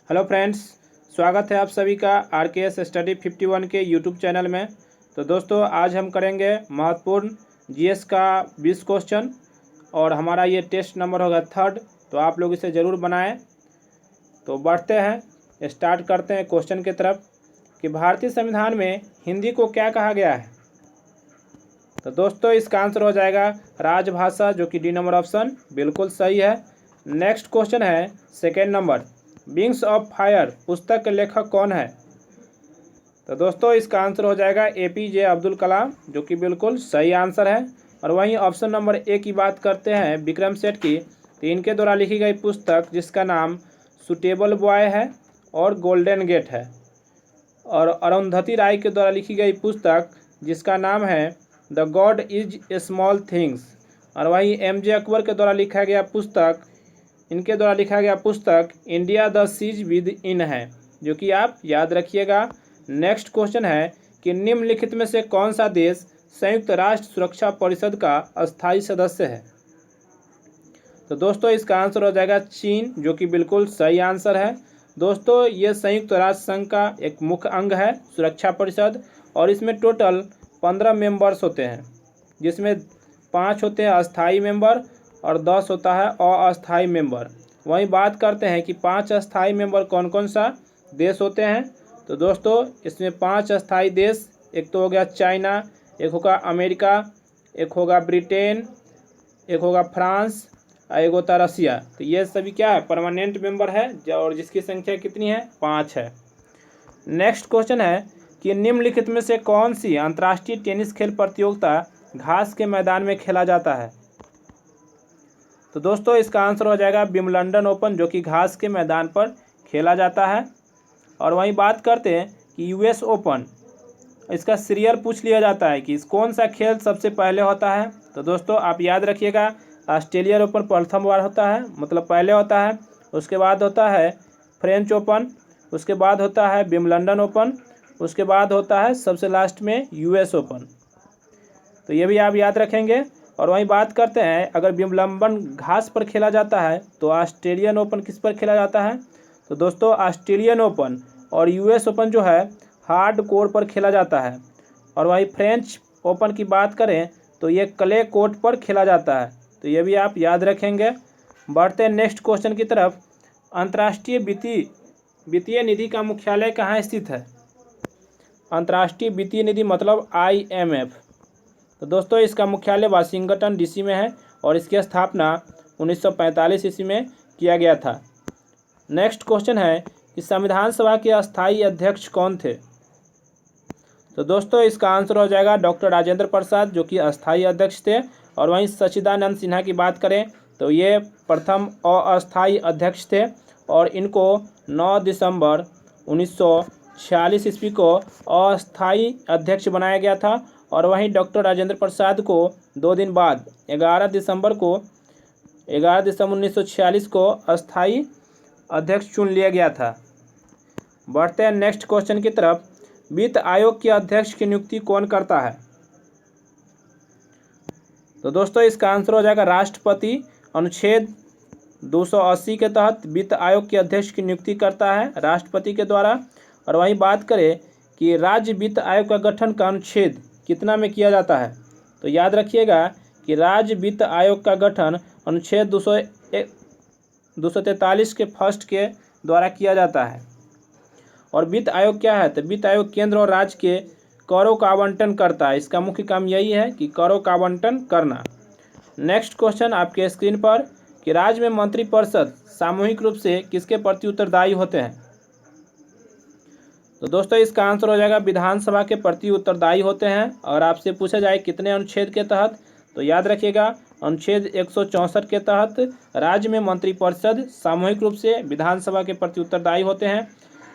Hello friends, स्वागत है आप सभी का RKS स्टडी 51 के यूट्यूब चैनल में। तो दोस्तों, आज हम करेंगे महत्वपूर्ण जीएस का 20 क्वेश्चन और हमारा ये टेस्ट नंबर होगा 3rd। तो आप लोग इसे ज़रूर बनाएं। तो बढ़ते हैं, स्टार्ट करते हैं क्वेश्चन की तरफ कि भारतीय संविधान में हिंदी को क्या कहा गया है। तो दोस्तों, इसका आंसर हो जाएगा राजभाषा, जो कि डी नंबर ऑप्शन बिल्कुल सही है। नेक्स्ट क्वेश्चन है 2nd number, wings of fire पुस्तक के लेखक कौन है। तो दोस्तों, इसका आंसर हो जाएगा APJ अब्दुल कलाम, जो कि बिल्कुल सही आंसर है। और वहीं ऑप्शन नंबर ए की बात करते हैं विक्रम सेठ की, तो इनके द्वारा लिखी गई पुस्तक जिसका नाम सुटेबल बॉय है और गोल्डन गेट है। और अरुंधति राय के द्वारा लिखी गई पुस्तक जिसका नाम है the God is small things. और वहीं MJ अकबर के द्वारा लिखा गया पुस्तक, इनके द्वारा लिखा गया पुस्तक India the siege within है, जो कि आप याद रखिएगा। नेक्स्ट क्वेश्चन है कि निम्नलिखित में से कौन सा देश संयुक्त राष्ट्र सुरक्षा परिषद का अस्थायी सदस्य है। तो दोस्तों, इसका आंसर हो जाएगा चीन, जो कि बिल्कुल सही आंसर है। दोस्तों, ये संयुक्त राष्ट्र संघ का एक मुख्य अंग है सुरक्षा परिषद, और इसमें टोटल 15 मेंबर्स होते हैं, जिसमें 5 होते हैं अस्थायी मेंबर और 10 होता है अस्थायी मेंबर। वहीं बात करते हैं कि 5 अस्थायी मेंबर कौन कौन सा देश होते हैं। तो दोस्तों, इसमें 5 अस्थायी देश, एक तो हो गया चाइना, एक होगा अमेरिका, एक होगा ब्रिटेन, एक होगा फ्रांस और एक होता रसिया। तो ये सभी क्या है, परमानेंट मेंबर है, और जिसकी संख्या कितनी है, 5 है। नेक्स्ट क्वेश्चन है कि निम्नलिखित में से कौन सी अंतर्राष्ट्रीय टेनिस खेल प्रतियोगिता घास के मैदान में खेला जाता है। तो दोस्तों, इसका आंसर हो जाएगा विंबलडन ओपन, जो कि घास के मैदान पर खेला जाता है। और वहीं बात करते हैं कि US ओपन, इसका सीरियल पूछ लिया जाता है कि कौन सा खेल सबसे पहले होता है। तो दोस्तों, आप याद रखिएगा, ऑस्ट्रेलियन ओपन प्रथम बार होता है, मतलब पहले होता है। उसके बाद होता है फ्रेंच ओपन, उसके बाद होता है विंबलडन ओपन, उसके बाद होता है सबसे लास्ट में US ओपन। तो ये भी आप याद रखेंगे। और वहीं बात करते हैं, अगर विंबलडन घास पर खेला जाता है तो ऑस्ट्रेलियन ओपन किस पर खेला जाता है। तो दोस्तों, ऑस्ट्रेलियन ओपन और US ओपन जो है हार्ड कोर पर खेला जाता है। और वहीं फ्रेंच ओपन की बात करें तो ये क्ले कोर्ट पर खेला जाता है। तो ये भी आप याद रखेंगे। बढ़ते हैं नेक्स्ट क्वेश्चन की तरफ। अंतर्राष्ट्रीय वित्तीय निधि का मुख्यालय कहाँ स्थित है। अंतर्राष्ट्रीय वित्तीय निधि मतलब IMF। तो दोस्तों, इसका मुख्यालय वाशिंगटन DC में है और इसकी स्थापना 1945 ईस्वी में किया गया था। नेक्स्ट क्वेश्चन है कि संविधान सभा के अस्थायी अध्यक्ष कौन थे। तो दोस्तों, इसका आंसर हो जाएगा डॉक्टर राजेंद्र प्रसाद, जो कि अस्थायी अध्यक्ष थे। और वहीं सच्चिदानंद सिन्हा की बात करें तो ये प्रथम अस्थायी अध्यक्ष थे, और इनको 9 दिसंबर 1946 ईस्वी को अस्थायी अध्यक्ष बनाया गया था। और वहीं डॉक्टर राजेंद्र प्रसाद को 2 दिन बाद 11 दिसंबर 1946 को अस्थायी अध्यक्ष चुन लिया गया था। बढ़ते हैं नेक्स्ट क्वेश्चन की तरफ। वित्त आयोग के अध्यक्ष की नियुक्ति कौन करता है। तो दोस्तों, इसका आंसर हो जाएगा राष्ट्रपति। अनुच्छेद 280 के तहत वित्त आयोग के अध्यक्ष की नियुक्ति करता है राष्ट्रपति के द्वारा। और वहीं बात करें कि राज्य वित्त आयोग का गठन का अनुच्छेद कितना में किया जाता है। तो याद रखिएगा कि राज्य वित्त आयोग का गठन अनुच्छेद 243 के फर्स्ट के द्वारा किया जाता है। और वित्त आयोग क्या है, तो वित्त आयोग केंद्र और राज्य के करों का आवंटन करता है। इसका मुख्य काम यही है कि करों का आवंटन करना। नेक्स्ट क्वेश्चन आपके स्क्रीन पर कि राज्य में मंत्रिपरिषद सामूहिक रूप से किसके प्रति उत्तरदायी होते हैं। तो दोस्तों, इसका आंसर हो जाएगा विधानसभा के प्रति उत्तरदायी होते हैं। और आपसे पूछा जाए कितने अनुच्छेद के तहत, तो याद रखिएगा अनुच्छेद 164 के तहत राज्य में मंत्रिपरिषद सामूहिक रूप से विधानसभा के प्रति उत्तरदायी होते हैं।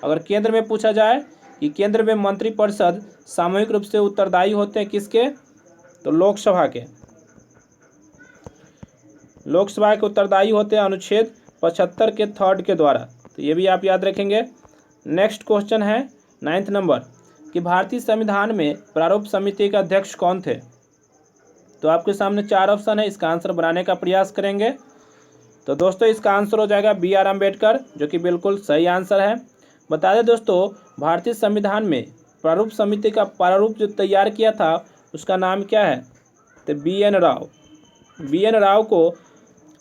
अगर केंद्र में पूछा जाए कि केंद्र में मंत्रिपरिषद सामूहिक रूप से उत्तरदायी होते हैं किसके, तो लोकसभा के उत्तरदायी होते हैं अनुच्छेद 75 के 3rd के द्वारा। तो ये भी आप याद रखेंगे। नेक्स्ट क्वेश्चन है 9th नंबर कि भारतीय संविधान में प्रारूप समिति के अध्यक्ष कौन थे। तो आपके सामने 4 ऑप्शन है, इसका आंसर बनाने का प्रयास करेंगे। तो दोस्तों इसका आंसर हो जाएगा बी आर अम्बेडकर, जो कि बिल्कुल सही आंसर है। बता दें दोस्तों, भारतीय संविधान में प्रारूप समिति का प्रारूप जो तैयार किया था उसका नाम क्या है? तो B N Rao. B N Rao को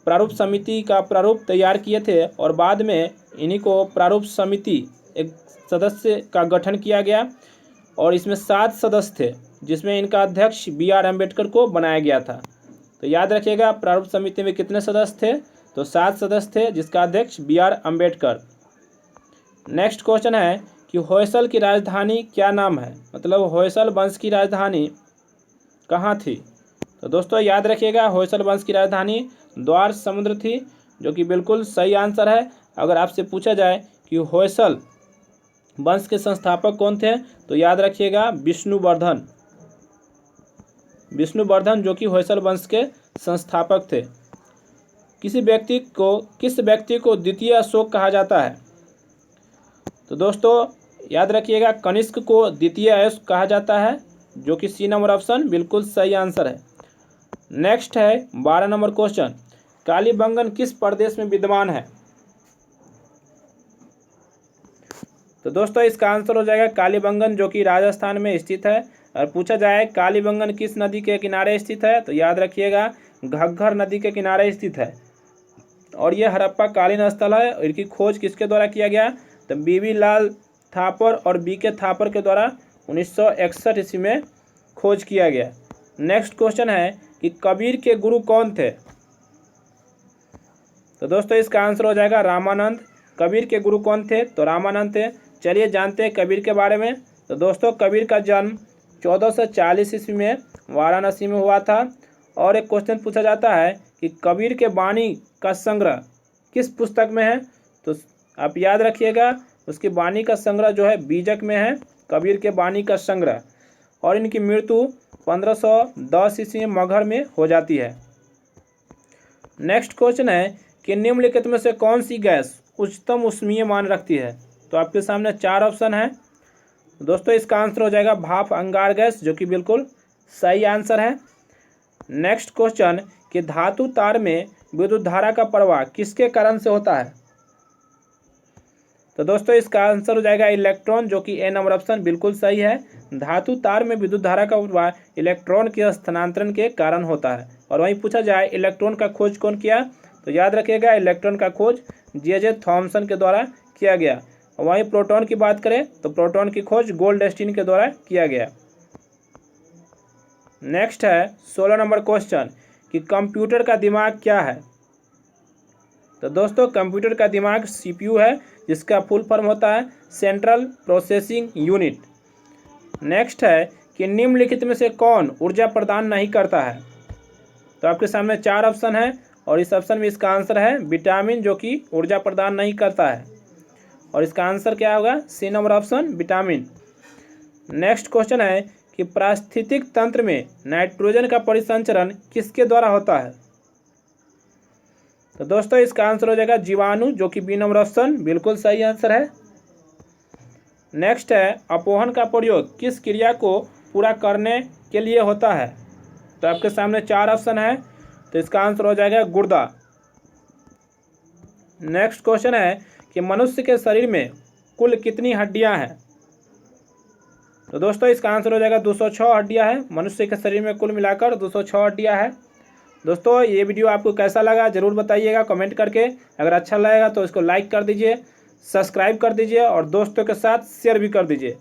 प्रारूप समिति का प्रारूप तैयार किए थे और बाद में इन्हीं को प्रारूप समिति एक सदस्य का गठन किया गया और इसमें 7 सदस्य थे, जिसमें इनका अध्यक्ष बी आर अम्बेडकर को बनाया गया था। तो याद रखिएगा, प्रारूप समिति में कितने सदस्य थे? तो 7 सदस्य थे, जिसका अध्यक्ष B R Ambedkar. Next question है कि होयसल की राजधानी क्या नाम है? मतलब होयसल वंश की राजधानी कहाँ थी? तो दोस्तों याद रखिएगा, होयसल वंश की राजधानी द्वार समुद्र थी, जो कि बिल्कुल सही आंसर है। अगर आपसे पूछा जाए कि होयसल वंश के संस्थापक कौन थे, तो याद रखिएगा विष्णुवर्धन। विष्णुवर्धन जो कि होयसल वंश के संस्थापक थे। किस व्यक्ति को द्वितीय अशोक कहा जाता है? तो दोस्तों याद रखिएगा, कनिष्क को द्वितीय अशोक कहा जाता है, जो कि सी नंबर ऑप्शन बिल्कुल सही आंसर है। नेक्स्ट है 12 नंबर क्वेश्चन, कालीबंगन किस प्रदेश में विद्यमान है? तो दोस्तों इसका आंसर हो जाएगा कालीबंगन, जो कि राजस्थान में स्थित है। और पूछा जाए कालीबंगन किस नदी के किनारे स्थित है, तो याद रखिएगा घग्गर नदी के किनारे स्थित है। और ये हड़प्पा कालीन स्थल है। और इनकी खोज किसके द्वारा किया गया? तो बीबी लाल थापर और बी के थापर के द्वारा 1961 ईस्वी में खोज किया गया। नेक्स्ट क्वेश्चन है कि कबीर के गुरु कौन थे? तो दोस्तों इसका आंसर हो जाएगा रामानंद। कबीर के गुरु कौन थे? तो रामानंद थे। चलिए जानते हैं कबीर के बारे में। तो दोस्तों कबीर का जन्म 1440 ईस्वी में वाराणसी में हुआ था। और एक क्वेश्चन पूछा जाता है कि कबीर के वाणी का संग्रह किस पुस्तक में है? तो आप याद रखिएगा, उसकी वाणी का संग्रह जो है बीजक में है, कबीर के वाणी का संग्रह। और इनकी मृत्यु 1510 ईस्वी में मगहर में हो जाती है। नेक्स्ट क्वेश्चन है कि निम्नलिखित में से कौन सी गैस उच्चतम ऊष्मीय मान रखती है? तो आपके सामने 4 ऑप्शन है। दोस्तों इसका आंसर हो जाएगा भाप अंगार गैस, जो कि बिल्कुल सही आंसर है। नेक्स्ट क्वेश्चन कि धातु तार में विद्युत धारा का प्रवाह किसके कारण से होता है? तो दोस्तों इसका आंसर हो जाएगा इलेक्ट्रॉन, जो कि ए नंबर ऑप्शन बिल्कुल सही है। धातु तार में विद्युत धारा का प्रवाह इलेक्ट्रॉन के स्थानांतरण के कारण होता है। और वहीं पूछा जाए इलेक्ट्रॉन का खोज कौन किया? तो याद रखिएगा इलेक्ट्रॉन का खोज जे थॉमसन के द्वारा किया गया। वहीं प्रोटॉन की बात करें तो प्रोटॉन की खोज गोल्डस्टीन के द्वारा किया गया। नेक्स्ट है 16 नंबर क्वेश्चन कि कंप्यूटर का दिमाग क्या है? तो दोस्तों कंप्यूटर का दिमाग सीपीयू है, जिसका फुल फॉर्म होता है सेंट्रल प्रोसेसिंग यूनिट। नेक्स्ट है कि निम्नलिखित में से कौन ऊर्जा प्रदान नहीं करता है? तो आपके सामने 4 ऑप्शन है और इस ऑप्शन में इसका आंसर है विटामिन, जो कि ऊर्जा प्रदान नहीं करता है। और इसका आंसर क्या होगा? C number option vitamin. Next question है कि पारिस्थितिक तंत्र में नाइट्रोजन का परिसंचरण किसके द्वारा होता है? तो दोस्तों इसका आंसर हो जाएगा जीवाणु, जो कि बी नंबर ऑप्शन बिल्कुल सही आंसर है। नेक्स्ट है अपोहन का प्रयोग किस क्रिया को पूरा करने के लिए होता है? तो आपके सामने 4 ऑप्शन है, तो इसका आंसर हो जाएगा गुर्दा। नेक्स्ट क्वेश्चन है कि मनुष्य के शरीर में कुल कितनी हड्डियां हैं? तो दोस्तों इसका आंसर हो जाएगा 206 हड्डियां हैं। मनुष्य के शरीर में कुल मिलाकर 206 हड्डियां हैं। दोस्तों ये वीडियो आपको कैसा लगा ज़रूर बताइएगा कमेंट करके। अगर अच्छा लगेगा तो इसको लाइक कर दीजिए, सब्सक्राइब कर दीजिए और दोस्तों के साथ शेयर भी कर दीजिए।